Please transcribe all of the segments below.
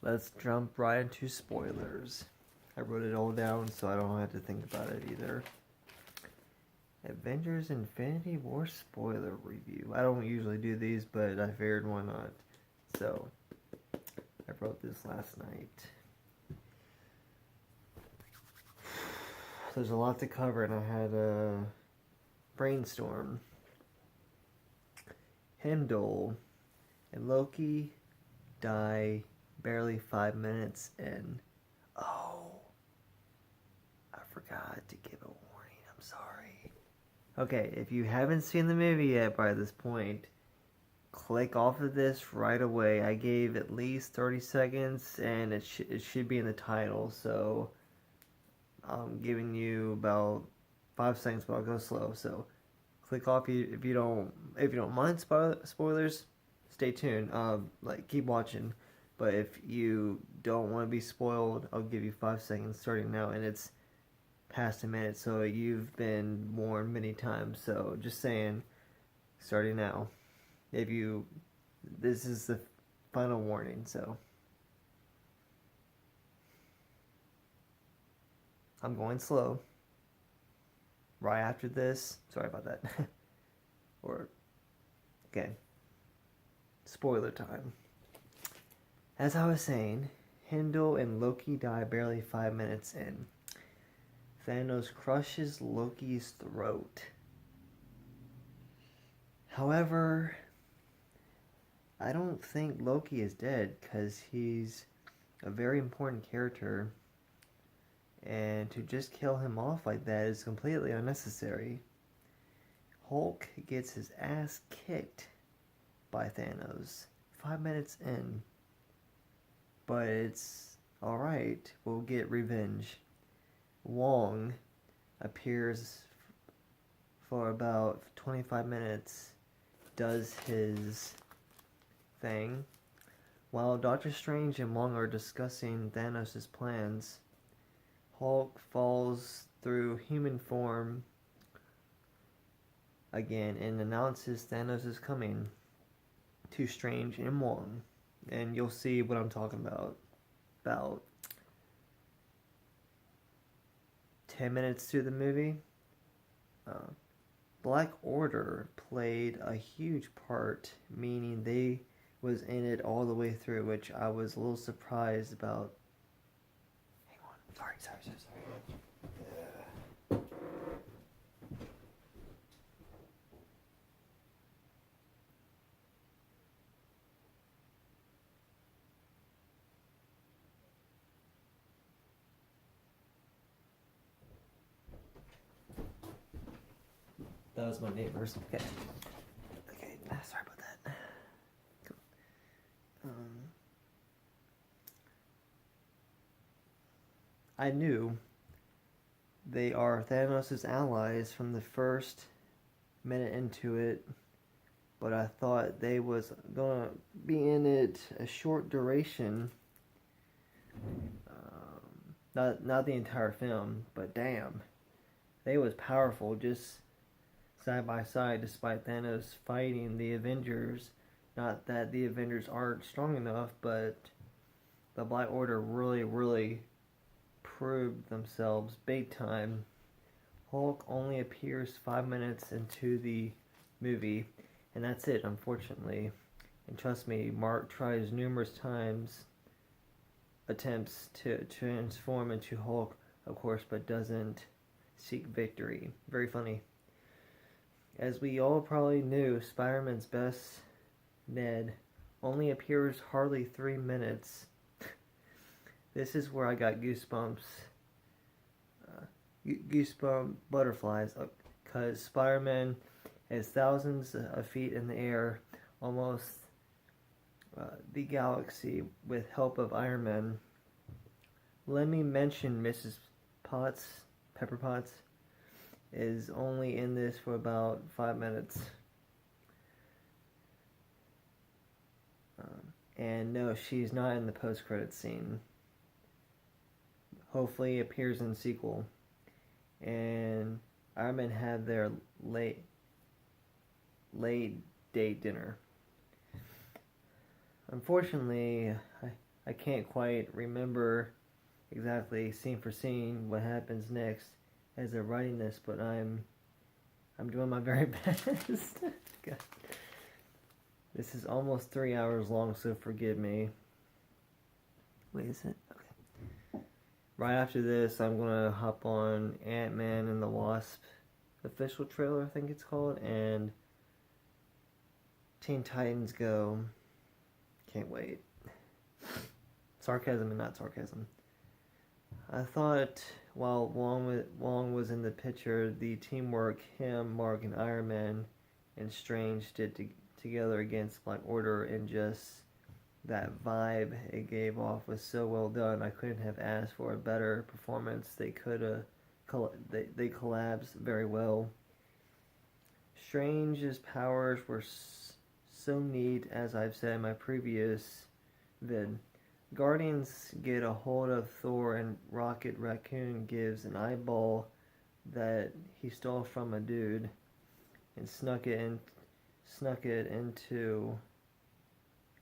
let's jump right into spoilers. I wrote it all down so I don't have to think about it either. Avengers Infinity War spoiler review. I don't usually do these, but I figured why not. So, I wrote this last night. There's a lot to cover, and I had a brainstorm. Heimdall and Loki die barely 5 minutes in. Oh, I forgot to give a warning. I'm sorry. Okay, if you haven't seen the movie yet by this point, click off of this right away. I gave at least 30 seconds, and it should be in the title, so I'm giving you about 5 seconds, but I'll go slow. So click off if you don't mind spoilers. Stay tuned. Keep watching. But if you don't want to be spoiled, I'll give you 5 seconds starting now, and it's past a minute, so you've been warned many times. So just saying, starting now. This is the final warning. So I'm going slow. Right after this, sorry about that. Okay. Spoiler time. As I was saying, Heimdall and Loki die barely 5 minutes in. Thanos crushes Loki's throat. However, I don't think Loki is dead because he's a very important character, and to just kill him off like that is completely unnecessary. Hulk gets his ass kicked by Thanos 5 minutes in. But it's alright, we'll get revenge. Wong appears for about 25 minutes, does his thing. While Doctor Strange and Wong are discussing Thanos' plans, Hulk falls through human form again and announces Thanos is coming to Strange and Wong. And you'll see what I'm talking about. About 10 minutes through the movie, Black Order played a huge part, meaning they was in it all the way through, which I was a little surprised about. Hang on. Sorry. That was my neighbors. Okay. Sorry about that. Cool. I knew they are Thanos' allies from the first minute into it, but I thought they was gonna be in it a short duration. Not the entire film, but damn, they was powerful just side by side, despite Thanos fighting the Avengers. Not that the Avengers aren't strong enough, but the Black Order really proved themselves big time. Hulk only appears 5 minutes into the movie, and that's it, unfortunately. And trust me, Mark tries numerous times, attempts to transform into Hulk, of course, but doesn't seek victory. Very funny. As we all probably knew, Spider-Man's best, Ned, only appears hardly 3 minutes. This is where I got goosebumps. Goosebump butterflies. Because Spider-Man is thousands of feet in the air, almost the galaxy, with help of Iron Man. Let me mention Mrs. Pepper Potts, is only in this for about 5 minutes. And no, she's not in the post-credit scene. Hopefully appears in the sequel. And Iron Man had their late date dinner. Unfortunately, I can't quite remember exactly scene for scene what happens next as I'm writing this, but I'm doing my very best. God. This is almost 3 hours long, so forgive me. Wait, is it? Okay. Right after this, I'm gonna hop on Ant-Man and the Wasp official trailer, I think it's called, and Teen Titans Go. Can't wait. Sarcasm and not sarcasm. I thought while Wong was in the picture, the teamwork him, Mark, and Iron Man and Strange did together against Black Order, and just that vibe it gave off was so well done. I couldn't have asked for a better performance. They collapsed very well. Strange's powers were so neat, as I've said in my previous vid. Guardians get a hold of Thor, and Rocket Raccoon gives an eyeball that he stole from a dude and snuck it into,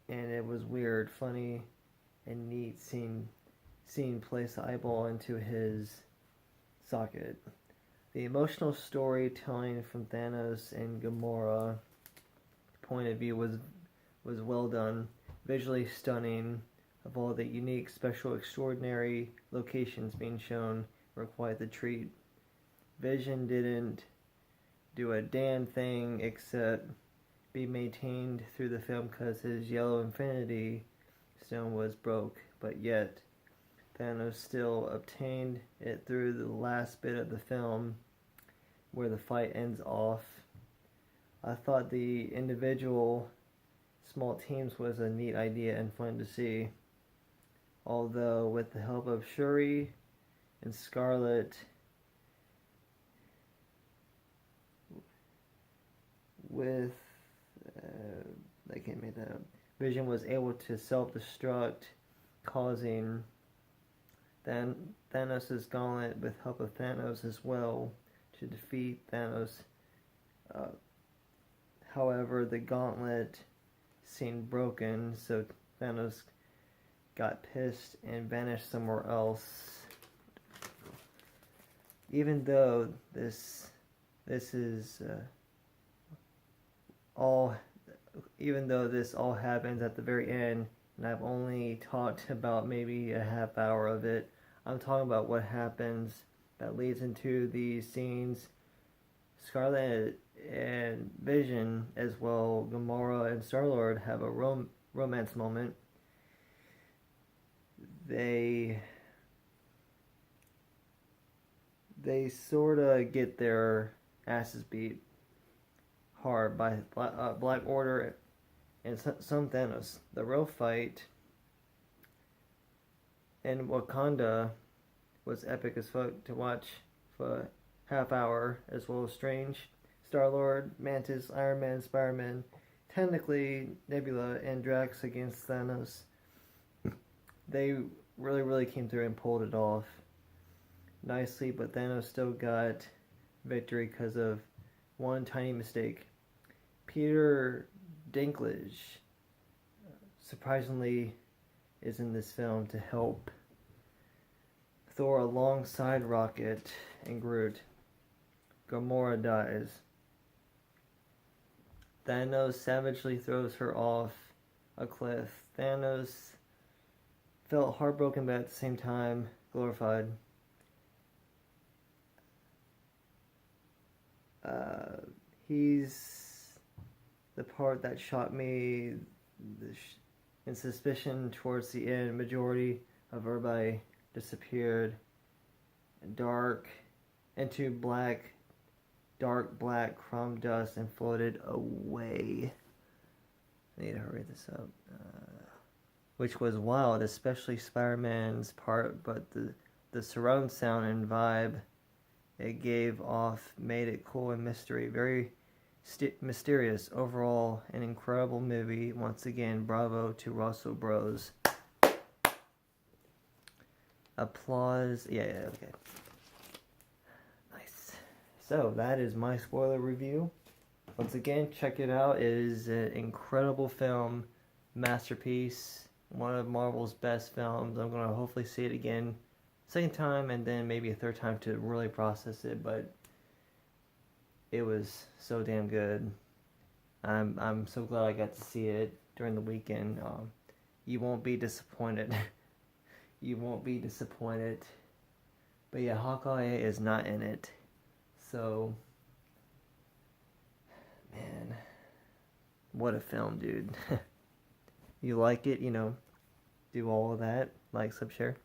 and it was weird, funny, and neat seeing place the eyeball into his socket. The emotional storytelling from Thanos and Gamora point of view was well done, visually stunning. Of all the unique, special, extraordinary locations being shown were quite the treat. Vision didn't do a damn thing except be maintained through the film because his yellow Infinity Stone was broke, but yet Thanos still obtained it through the last bit of the film where the fight ends off. I thought the individual small teams was a neat idea and fun to see. Although with the help of Shuri and Scarlet, I can't make that up. Vision was able to self-destruct, causing Thanos' gauntlet with help of Thanos as well to defeat Thanos. However, the gauntlet seemed broken, so Thanos got pissed and vanished somewhere else. Even though this all happens at the very end, and I've only talked about maybe a half hour of it, I'm talking about what happens that leads into these scenes. Scarlet and Vision, as well, Gamora and Star-Lord have a romance moment. They sort of get their asses beat hard by Black Order and some Thanos. The real fight in Wakanda was epic as fuck to watch for a half hour, as well as Strange, Star-Lord, Mantis, Iron Man, Spider-Man, technically Nebula, and Drax against Thanos. They really came through and pulled it off nicely, but Thanos still got victory because of one tiny mistake. Peter Dinklage surprisingly is in this film to help Thor alongside Rocket and Groot. Gamora dies. Thanos savagely throws her off a cliff. Thanos felt heartbroken, but at the same time glorified. He's the part that shot me in suspicion towards the end. Majority of everybody disappeared. Dark black chrome dust and floated away. I need to hurry this up. Which was wild, especially Spider-Man's part, but the surround sound and vibe it gave off made it cool and very mysterious. Overall, an incredible movie. Once again, bravo to Russell Bros. Applause. Yeah, okay. Nice. So, that is my spoiler review. Once again, check it out. It is an incredible film, masterpiece. one of Marvel's best films. I'm gonna hopefully see it again, second time, and then maybe a third time to really process it. But it was so damn good. I'm so glad I got to see it during the weekend. You won't be disappointed. You won't be disappointed. But yeah, Hawkeye is not in it. So, man, what a film, dude. You like it, do all of that, like, sub, share.